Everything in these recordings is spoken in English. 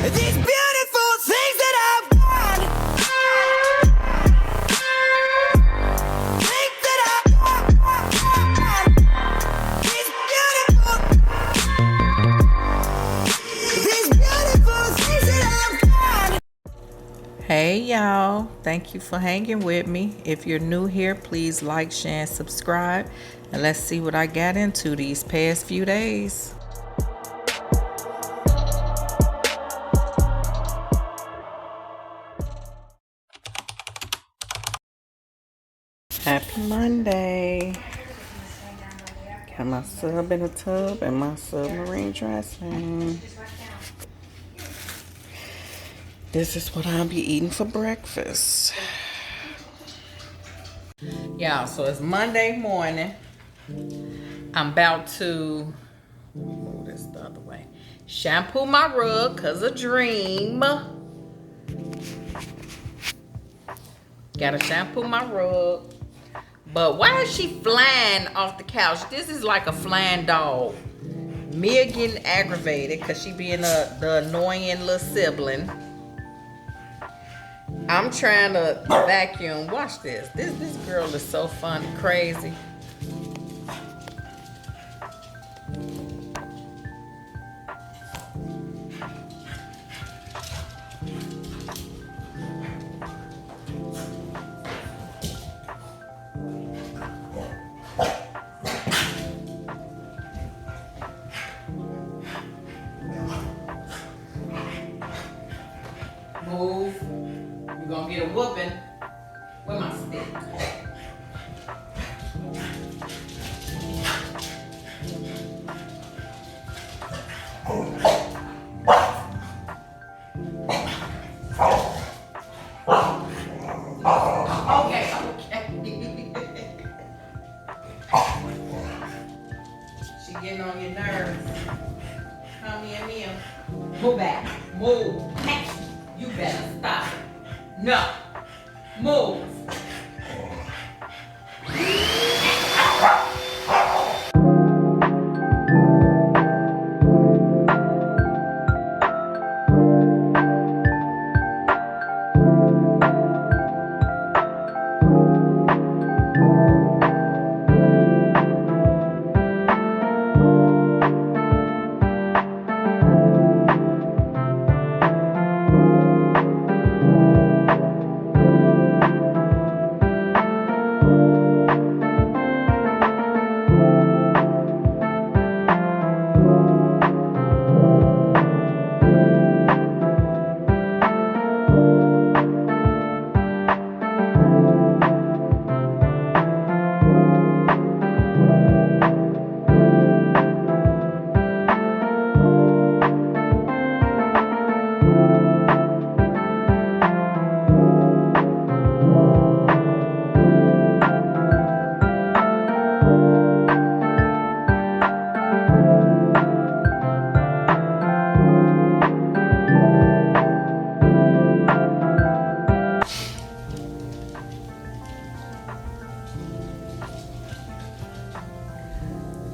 These beautiful things that I've got. Things that I've got. These beautiful things that I've got. Hey y'all, thank you for hanging with me. If you're new here, please like, share, and subscribe. And let's see what I got into these past few days. Happy Monday. Got my sub in a tub and my submarine dressing. This is what I'll be eating for breakfast. Yeah, so it's Monday morning. I'm about to move this the other way. Shampoo my rug cause a dream. Gotta shampoo my rug. But why is she flying off the couch? This is like a flying dog. Mia getting aggravated because she being the annoying little sibling. I'm trying to vacuum. Watch this. This girl is so fun, crazy. Move. You're gonna get a whooping. Where my stick? Okay. She getting on your nerves. Come here, Mia. Move back. Move. You better stop. No. Move.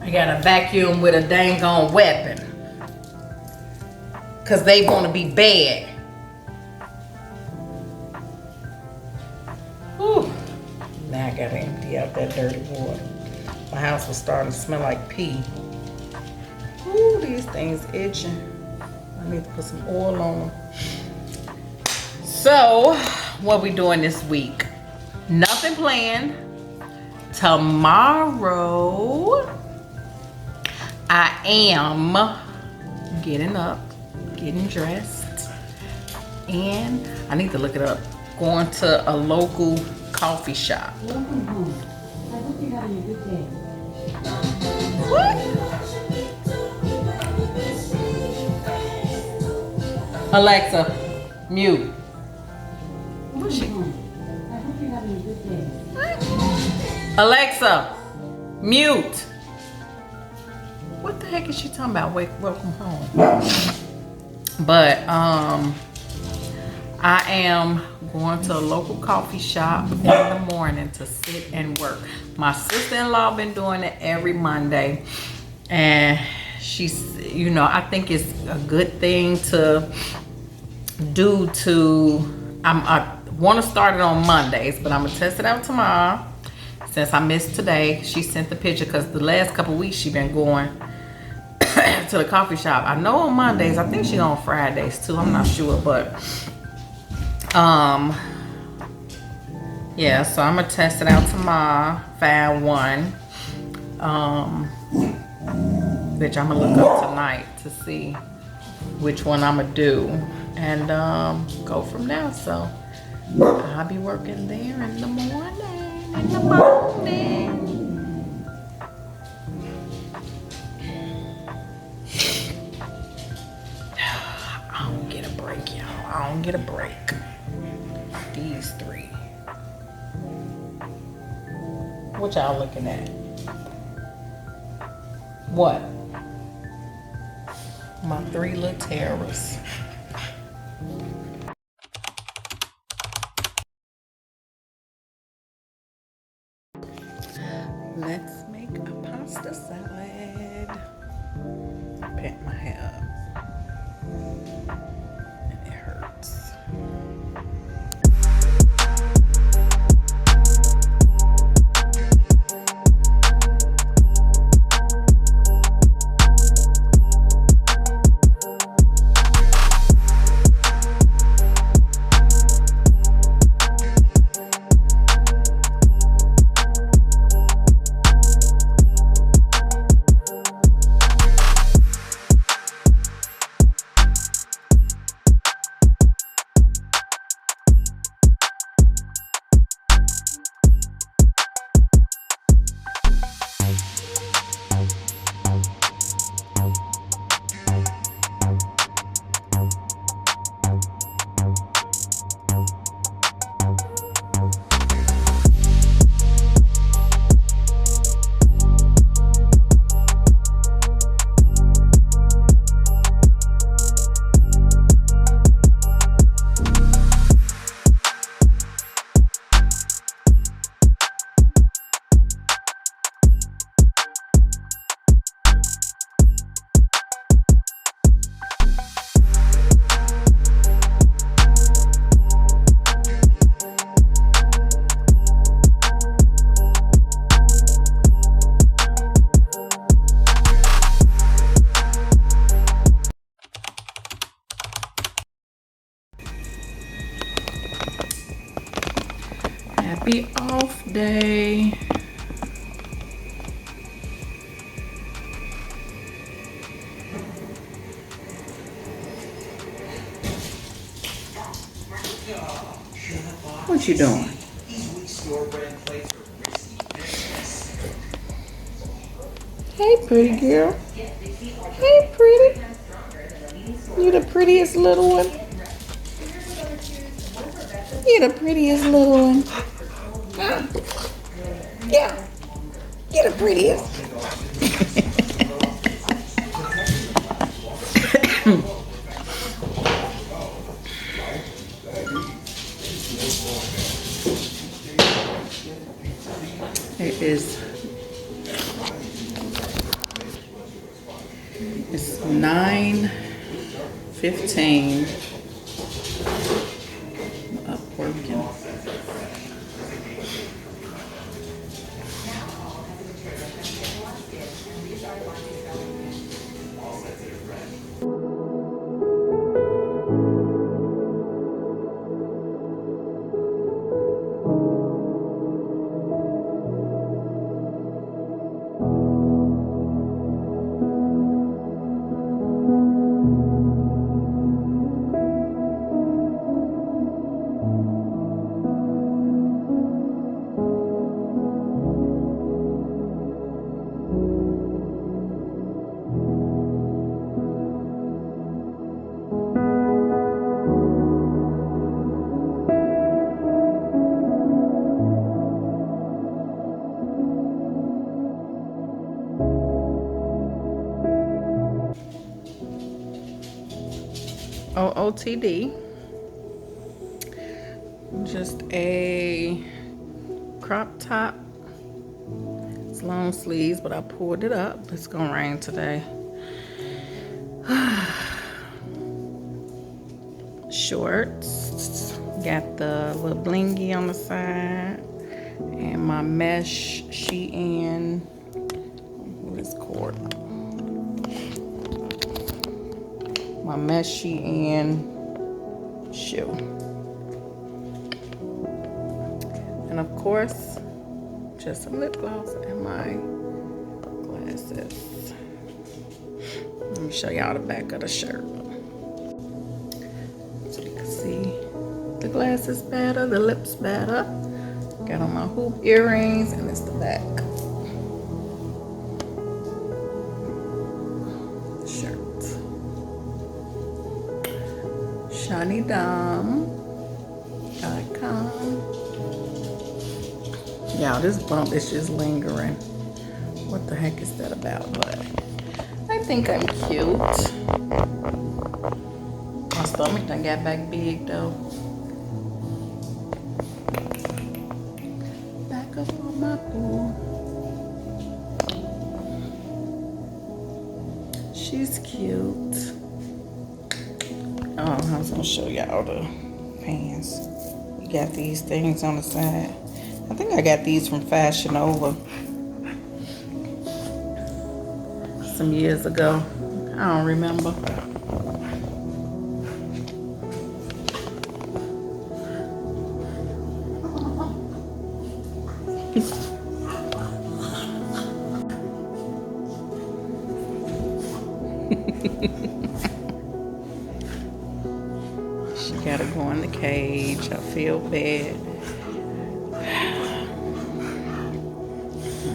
I gotta vacuum with a dang on weapon. Cause they wanna be bad. Whew. Now I gotta empty out that dirty water. My house was starting to smell like pee. Ooh, these things itching. I need to put some oil on them. So, what we doing this week? Nothing planned. Tomorrow, I am getting up, getting dressed, and I need to look it up. Going to a local coffee shop. Welcome home. I hope you're having a good day. What? Alexa, mute. What's she? Welcome home. I hope you're having a good day. Alexa, mute. What the heck is she talking about? Welcome home. But I am going to a local coffee shop in the morning to sit and work. My sister-in-law been doing it every Monday, and she's, you know, I think it's a good thing to due to I want to start it on Mondays, but I'm gonna test it out tomorrow. Since I missed today, she sent the picture because the last couple weeks she been going to the coffee shop. I know on Mondays. I think she on Fridays too. I'm not sure, but yeah. So I'm gonna test it out tomorrow. Find one, which I'm gonna look up tonight to see which one I'm gonna do, and go from there. So I'll be working there in the morning. I don't get a break, y'all. I don't get a break. These three. What y'all looking at? What? My three little terrorists. Let's make a pasta salad. Pat my hair up. And it hurts. Happy off day. What you doing? Hey, pretty girl. Hey, pretty. You the prettiest little one. You the prettiest little one. Huh? Yeah. You the prettiest. It is. It's 9:15. I'm up working. OOTD. Just a crop top. It's long sleeves, but I pulled it up. It's gonna rain today. shorts. Got the little blingy on the side. And my mesh Shein. What is cord? My mesh Shein shoe. And of course, just some lip gloss and my glasses. Let me show y'all the back of the shirt. So you can see the glasses better, the lips better. Got on my hoop earrings, and it's the back. Shirt. Shani-dom.com. Y'all, this bump is just lingering. What the heck is that about? But I think I'm cute. My stomach done got back big though. Back up on my boo. She's cute. Oh, I was gonna show y'all the pants. You got these things on the side. I think I got these from Fashion Over some years ago. I don't remember. She gotta go in the cage. I feel bad.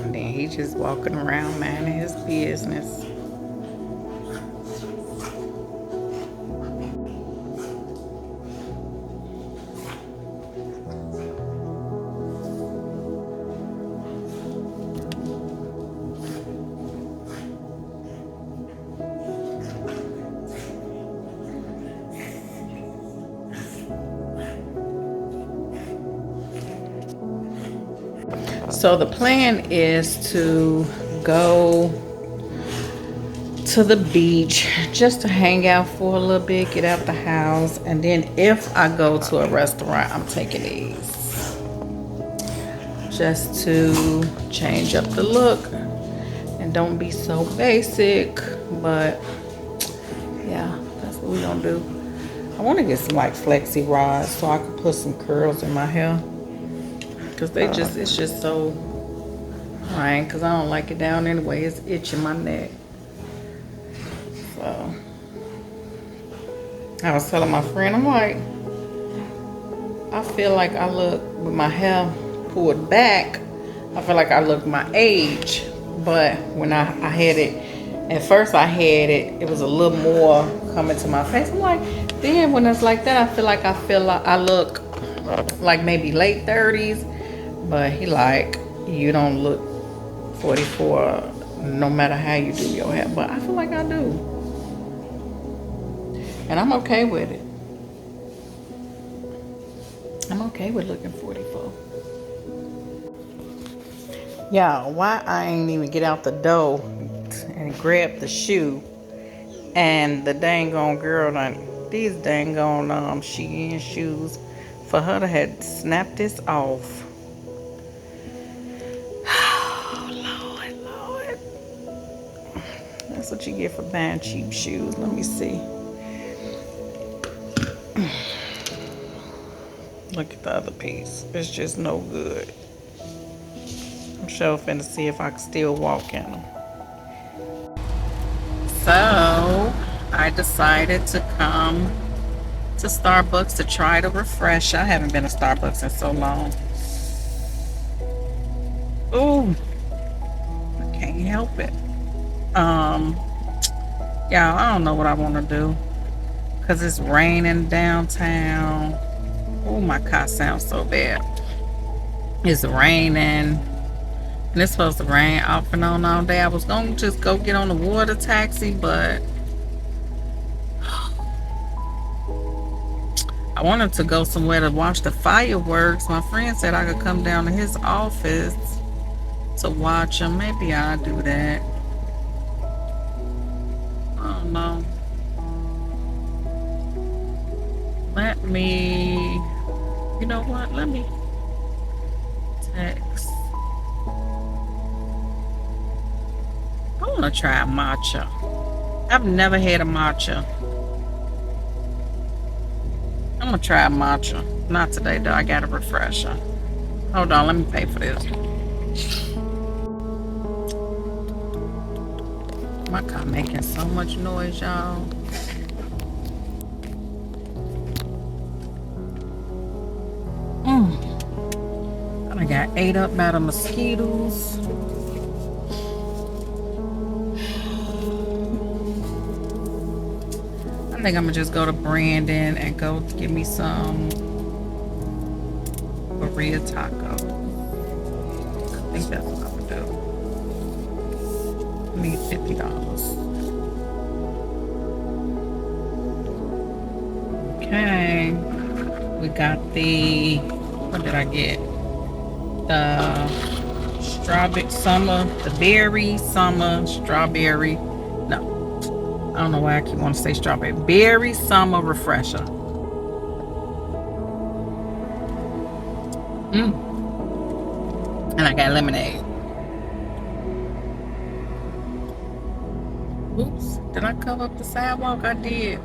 And then he just walking around minding his business. So the plan is to go to the beach just to hang out for a little bit, get out the house, and then if I go to a restaurant, I'm taking these just to change up the look and don't be so basic. But yeah, that's what we're gonna do. I want to get some like flexi rods so I can put some curls in my hair. Cause it's just so fine. Cause I don't like it down anyway. It's itching my neck. So I was telling my friend, I'm like, I feel like I look with my hair pulled back. I feel like I look my age. But when I had it, at first I had it, it was a little more coming to my face. I'm like, then when it's like that, I feel like I look like maybe late 30s. But he like, you don't look 44 no matter how you do your hair. But I feel like I do. And I'm okay with it. I'm okay with looking 44. Y'all, why I ain't even get out the door and grab the shoe. And the dang on girl, these dang on Shein shoes, for her to have snapped this off. Lord. That's what you get for buying cheap shoes. Let me see. Look at the other piece. It's just no good. I'm sure finna see if I can still walk in them. So, I decided to come to Starbucks to try to refresh. I haven't been to Starbucks in so long. Ooh. Can't help it. Yeah, I don't know what I want to do because it's raining downtown. Oh, my car sounds so bad. It's raining, and it's supposed to rain off and on all day. I was gonna just go get on the water taxi, but I wanted to go somewhere to watch the fireworks. My friend said I could come down to his office to watch them. Maybe I'll do that. I don't know. me. You know what? Let me text. I want to try matcha. I've never had a matcha. I'm gonna try matcha. Not today though. I got a refresher. Hold on, let me pay for this. My car making so much noise, y'all. And I got ate up by the mosquitoes. I think I'm gonna just go to Brandon and go get me some Birria taco. I think that's what I'm gonna do. I need $50. Okay. We got the, what did I get? The strawberry summer, the berry summer strawberry. No, I don't know why I keep wanting to say strawberry. Berry summer refresher. And I got lemonade. Oops, did I cover up the sidewalk? I did.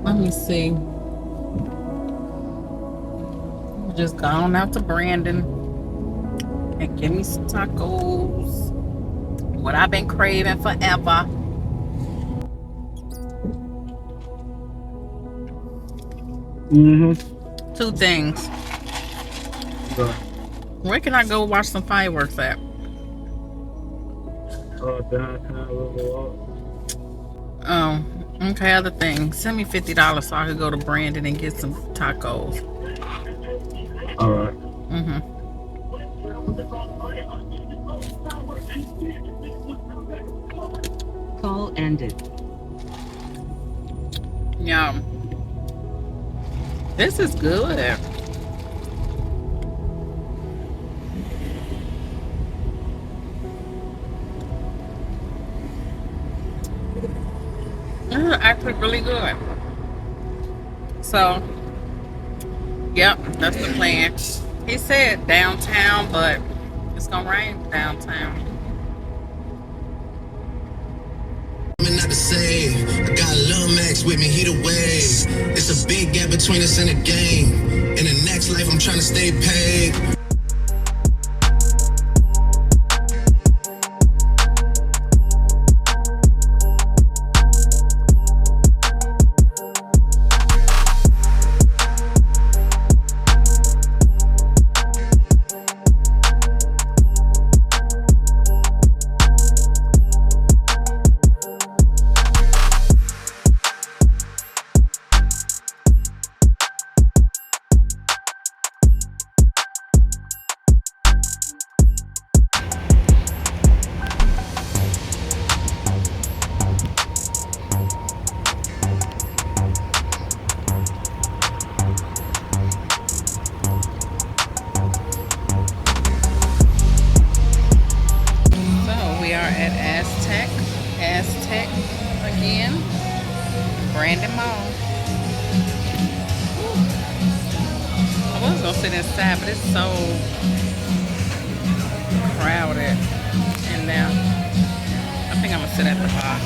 Let me see. Just go on out to Brandon and give me some tacos. What I've been craving forever. Two things. Where can I go watch some fireworks at? Downtown Riverwalk. Oh, okay. Other thing. Send me $50 so I could go to Brandon and get some tacos. All right. Call ended. Yum. This is good. This is actually really good. So, yep, that's the plan. He said downtown, but it's gonna rain downtown. Not the same. I got Lil Max with me, he the wave. It's a big gap between us and the game. In the next life, I'm trying to stay paid. Aztec again. Brandon Mall. I was gonna sit inside, but it's so crowded in there. I think I'm gonna sit at the bar.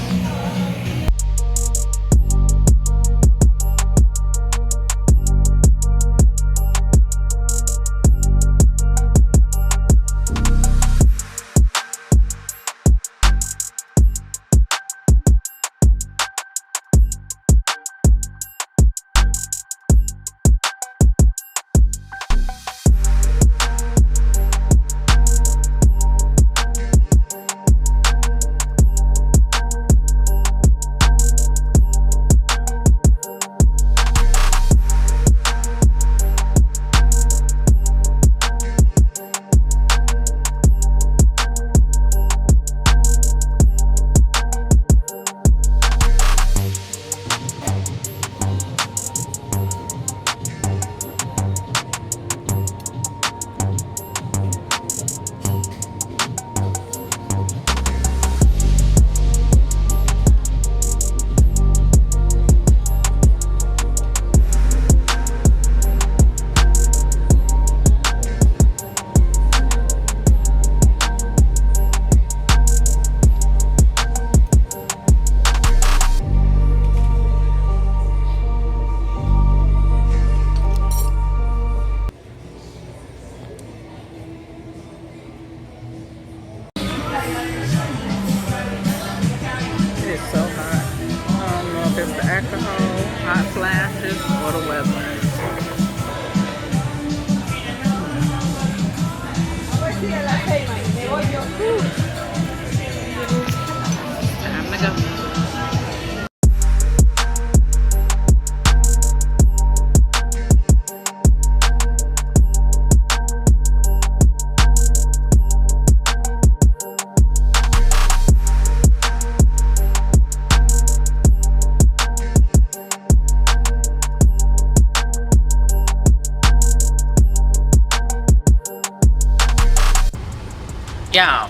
Y'all,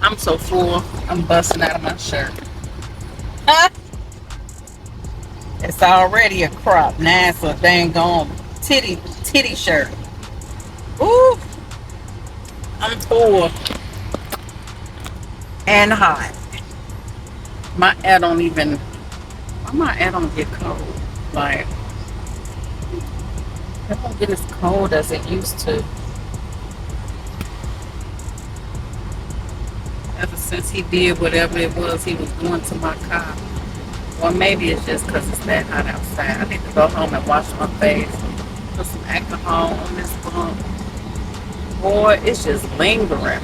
I'm so full. I'm busting out of my shirt. It's already a crop. Now it's a dang on titty shirt. Ooh, I'm full and hot. My air don't even. Why my air don't get cold? Like it don't get as cold as it used to. Ever since he did whatever it was he was doing to my car. Or maybe it's just because it's that hot outside. I need to go home and wash my face. Put some alcohol on this bump. Boy, it's just lingering.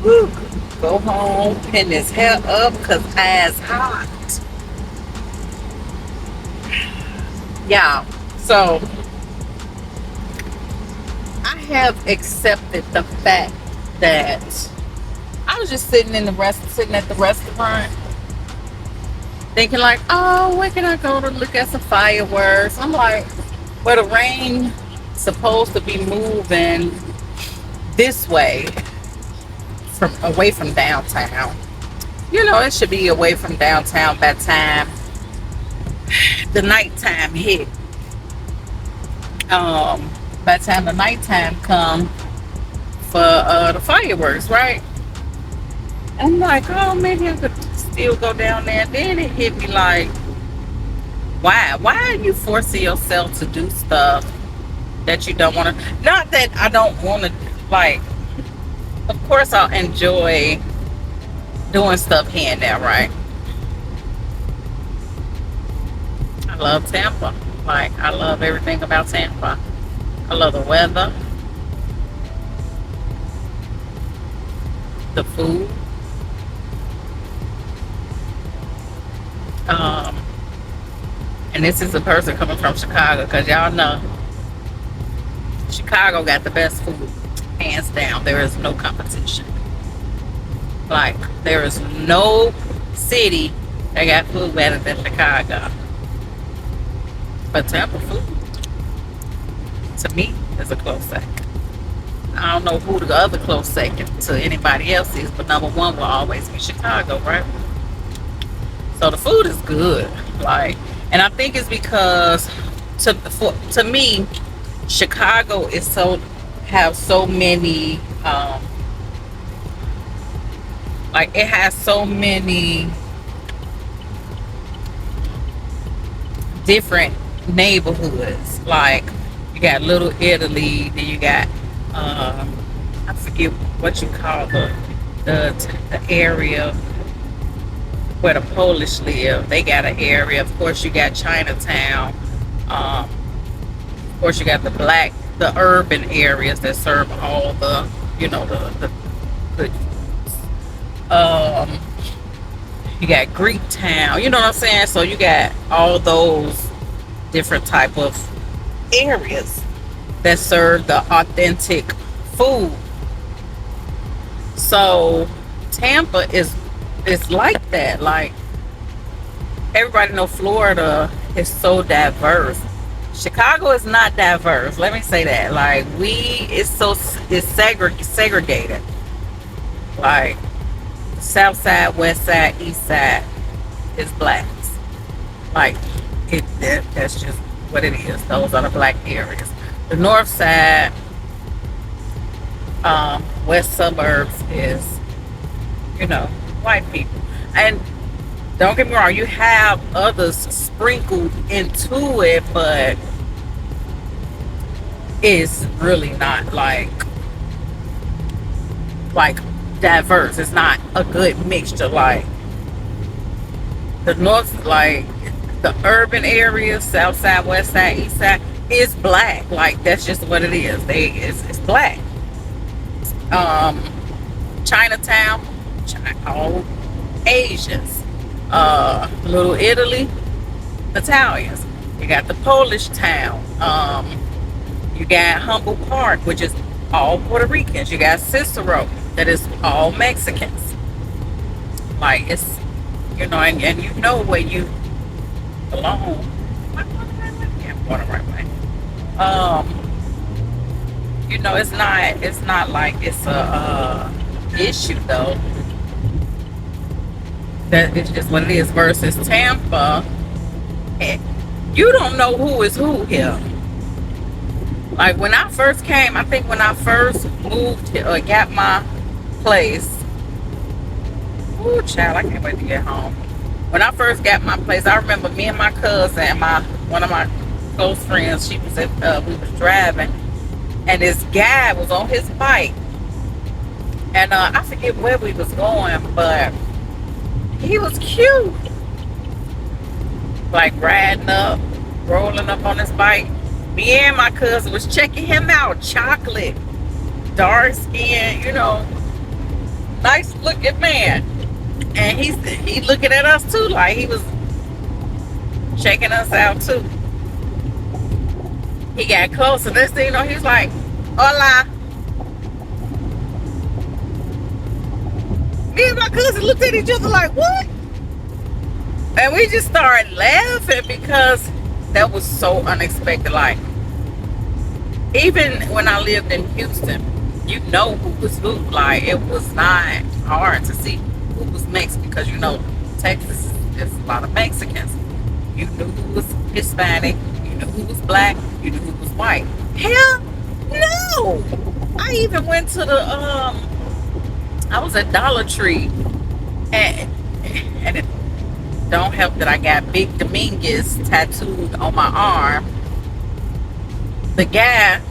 Woo. Go home, pin this hair up because it's hot. Yeah, so I have accepted the fact that I was just sitting at the restaurant thinking like, oh, where can I go to look at some fireworks? I'm like, well, the rain supposed to be moving this way from away from downtown. You know, it should be away from downtown by the time the nighttime hit. By the time the nighttime come for the fireworks, right? I'm like, oh, maybe I could still go down there. And then it hit me like, why? Why are you forcing yourself to do stuff that you don't want to? Not that I don't want to, like, of course I'll enjoy doing stuff here and there, right? I love Tampa. Like, I love everything about Tampa. I love the weather, the food. And this is a person coming from Chicago, because y'all know Chicago got the best food, hands down. There is no competition. Like, there is no city that got food better than Chicago. But Tampa food, to me, is a close second. I don't know who the other close second to anybody else is, but number one will always be Chicago, right? So the food is good, like, and I think it's because to me, Chicago is have so many like, it has so many different neighborhoods. Like, you got Little Italy, then you got I forget what you call the area where the Polish live. They got an area. Of course, you got Chinatown. Of course, you got the urban areas that serve all the, you know, the good. You got Greek Town. You know what I'm saying? So you got all those different type of areas that serve the authentic food. So Tampa is like that. Like, everybody know Florida is so diverse. Chicago is not diverse. Let me say that. Like, it's segregated. Like, south side, west side, east side is blacks. Like, that's just what it is. Those are the black areas. The north side, west suburbs is, you know, white people. And don't get me wrong, you have others sprinkled into it, but it's really not like diverse. It's not a good mixture. Like, the north, like the urban areas, south side, west side, east side, is black. Like, that's just what it is. It's black. Chinatown, all Asians. Little Italy, Italians. You got the Polish town. You got Humboldt Park, which is all Puerto Ricans. You got Cicero, that is all Mexicans. Like, it's, you know, and you know where you belong. Yeah, I'm going the right way. You know, it's not like it's a issue though. That it's just what it is. Versus Tampa, you don't know who is who here. Like when I first came, I think when I first moved or got my place. Ooh, child, I can't wait to get home. When I first got my place, I remember me and my cousin and one of my close friends. She was we was driving, and this guy was on his bike, and I forget where we was going, but he was cute, like riding up, rolling up on his bike. Me and my cousin was checking him out. Chocolate, dark skin, you know, nice looking man. And he looking at us too, like he was checking us out too. He got closer. Next thing you know, he was like, "Hola." Me and my cousin looked at each other like, "What?" And we just started laughing because that was so unexpected. Like, even when I lived in Houston, you know who was who. Like, it was not hard to see who was Mexican because, you know, Texas is a lot of Mexicans. You knew who was Hispanic, you knew who was black, you knew who was white. Hell no! I even went to I was at Dollar Tree, and it don't help that I got Big Dominguez tattooed on my arm. The guy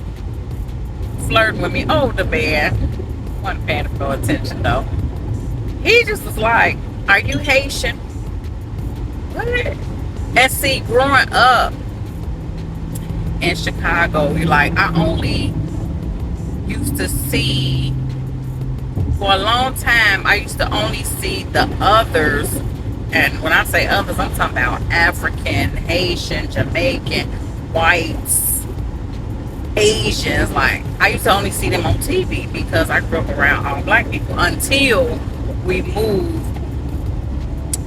flirting with me, older man, wasn't paying no attention though. He just was like, "Are you Haitian?" What? And see, growing up in Chicago, I only used to see, for a long time, I used to only see the others. And when I say others, I'm talking about African, Haitian, Jamaican, whites, Asians. Like, I used to only see them on TV because I grew up around all black people until we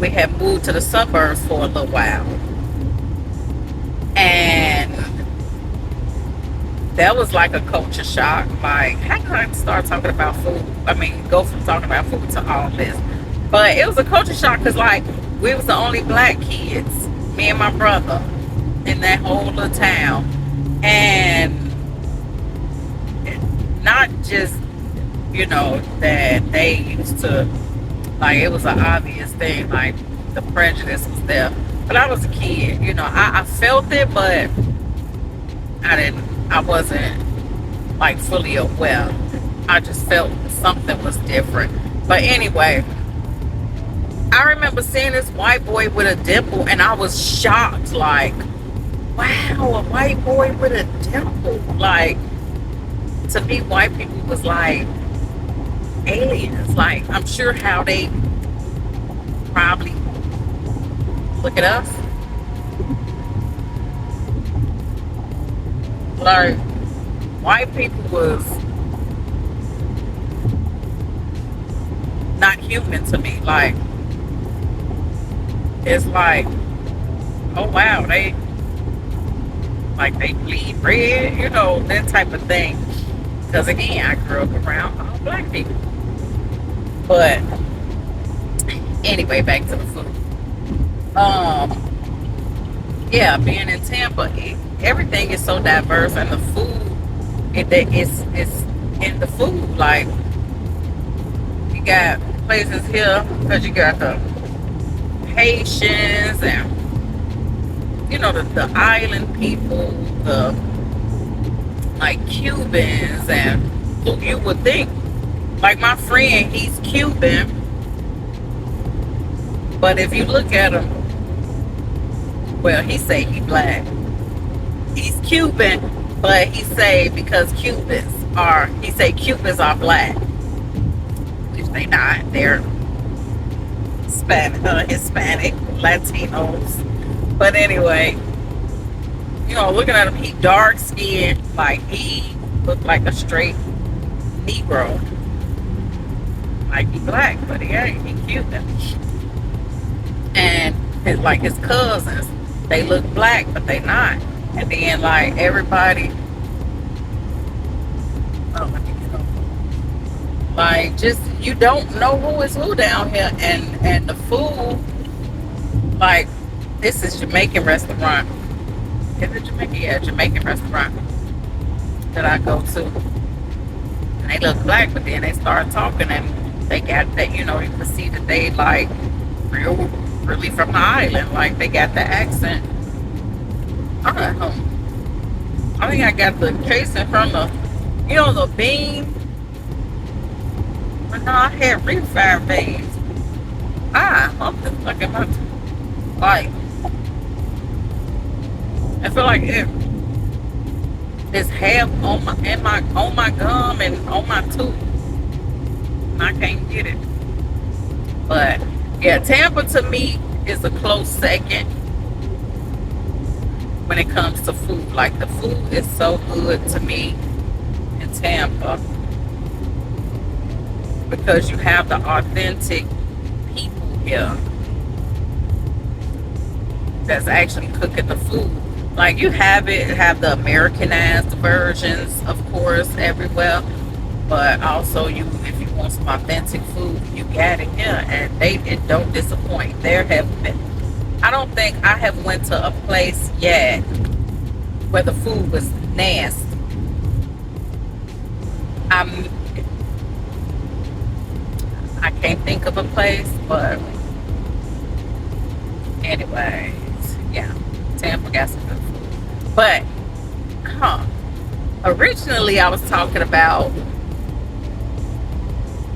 had moved to the suburbs for a little while. And that was like a culture shock. Like, how can I start talking about food? I mean, go from talking about food to all this. But it was a culture shock because, like, we was the only black kids, me and my brother, in that whole little town. And not just, you know, that they used to, like, it was an obvious thing, like, the prejudice was there. But I was a kid, you know, I felt it, but I wasn't, like, fully aware. I just felt something was different. But anyway, I remember seeing this white boy with a dimple, and I was shocked, like, wow, a white boy with a dimple. Like, to me, white people was like aliens. Like, I'm sure how they probably look at us. Like, white people was not human to me. Like, it's like, oh wow, they bleed red, you know, that type of thing. Because again, I grew up around all black people. But anyway, back to the food. Yeah, being in Tampa, everything is so diverse, and the food, it's in the food. Like, you got places here because you got the Haitians and, you know, the island people, the, like, Cubans, and who you would think, like my friend, he's Cuban, but if you look at him, well, he say he black. He's Cuban, but he say because Cubans are black, which they not. They're Hispanic, Latinos. But anyway, you know, looking at him, he dark skinned, like he looked like a straight Negro. Like, he black, but he ain't. He Cuban. And his cousins, they look black, but they not. And then, like, everybody Like, just you don't know who is who down here, and the food, like, this is Jamaican restaurant. Is it Jamaican? Yeah, Jamaican restaurant that I go to. And they look black, but then they start talking, and they got that, you know, you can see that they like really from the island, like they got the accent. I think I got the casing from the, you know, the bean. But no, I had refired beans. I'm just looking at like, I feel like it's half on my gum and on my tooth. And I can't get it. But yeah, Tampa to me is a close second when it comes to food. Like, the food is so good to me in Tampa because you have the authentic people here that's actually cooking the food. Like, you have the Americanized versions, of course, everywhere, but also if you want some authentic food, you got it here, and it don't disappoint. I don't think I have went to a place yet where the food was nasty. I can't think of a place, but anyways, yeah, Tampa got some good food. But, originally I was talking about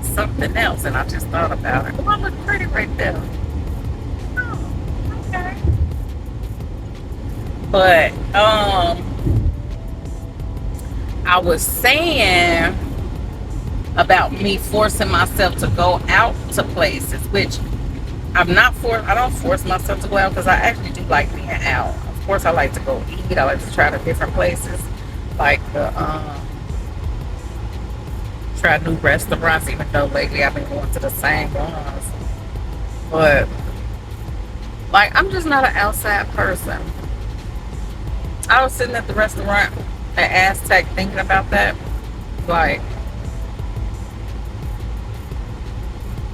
something else, and I just thought about it. Oh, I look pretty right there. Oh, okay. But, I was saying about me forcing myself to go out to places, which I don't force myself to go out because I actually do like being out. Of course, I like to go eat. I like to try the different places, like try new restaurants, even though lately I've been going to the same ones. But, like, I'm just not an outside person. I was sitting at the restaurant at Aztec thinking about that. Like,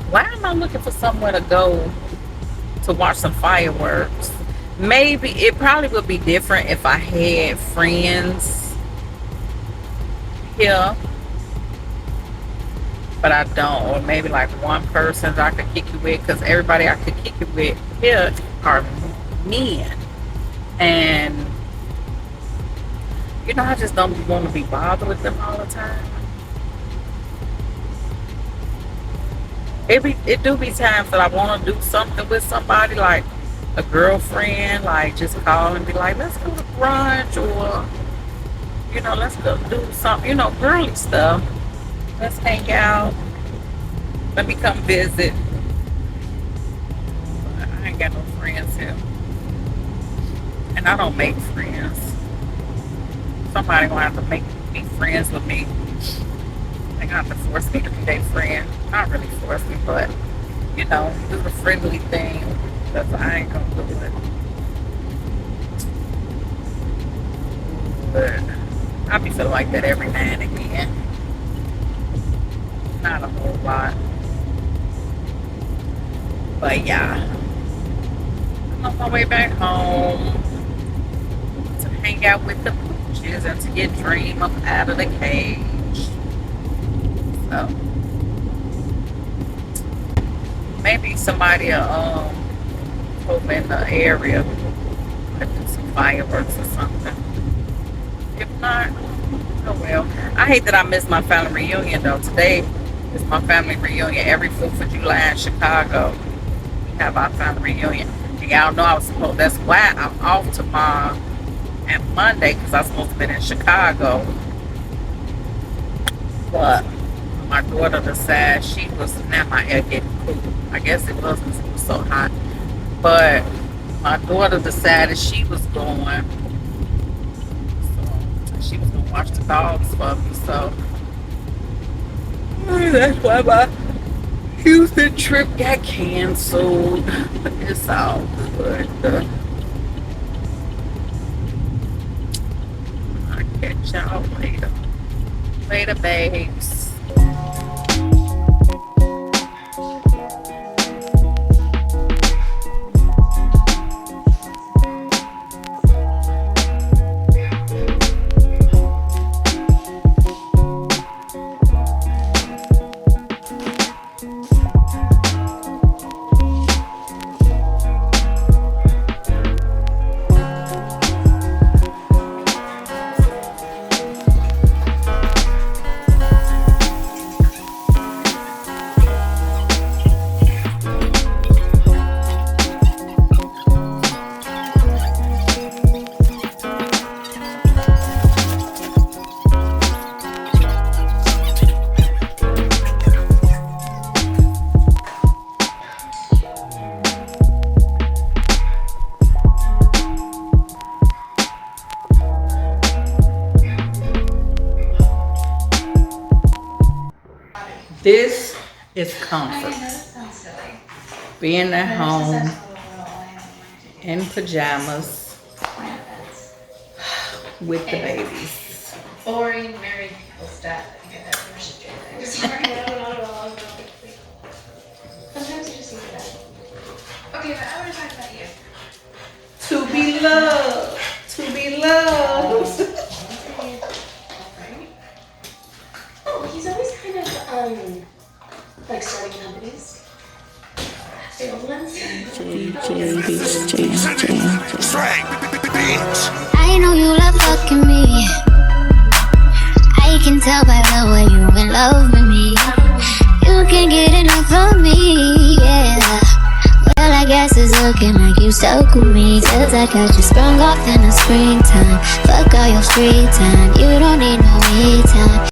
why am I looking for somewhere to go to watch some fireworks? Maybe it probably would be different if I had friends here, but I don't. Or maybe like one person that I could kick it with, because everybody I could kick it with here are men, and you know, I just don't want to be bothered with them all the time. It do be times that I want to do something with somebody, like a girlfriend, like just call and be like, let's go to brunch, or, you know, let's go do something, you know, girly stuff. Let's hang out. Let me come visit. But I ain't got no friends here. And I don't make friends. Somebody gonna have to make me friends with me. They gonna have to force me to be their friend. Not really force me, but, you know, do the friendly thing. Because I ain't gonna do it. But I be feeling like that every now and again. Not a whole lot. But yeah. I'm on my way back home to hang out with the pooches and to get Dream up out of the cage. So maybe somebody over in the area could do some fireworks or something. If not, oh well. I hate that I missed my family reunion though. Today is my family reunion. Every 4th of July in Chicago, we have our family reunion. And y'all know that's why I'm off tomorrow and Monday, because I was supposed to be in Chicago. But my daughter decided she was, now my air getting cool. I guess it was because it was so hot. But my daughter decided she was going. So she was going to watch the dogs for me. So that's why my Houston trip got canceled. But it's all good. I'll catch y'all later. Later, babes. is comfort. Being at home in pajamas with the babies. Boring married people stuff. I get that from shit. Sorry, no. Sometimes you just think that. Okay, but I want to talk about you. To be loved. To be loved. Oh, he's always kind of, like starting companies. The old ones. I know you love fucking me. I can tell by the way you in love with me. You can't get enough of me, yeah. Well, I guess it's looking like you stuck with me. 'Cause I got you sprung off in the springtime. Fuck all your free time. You don't need no me time.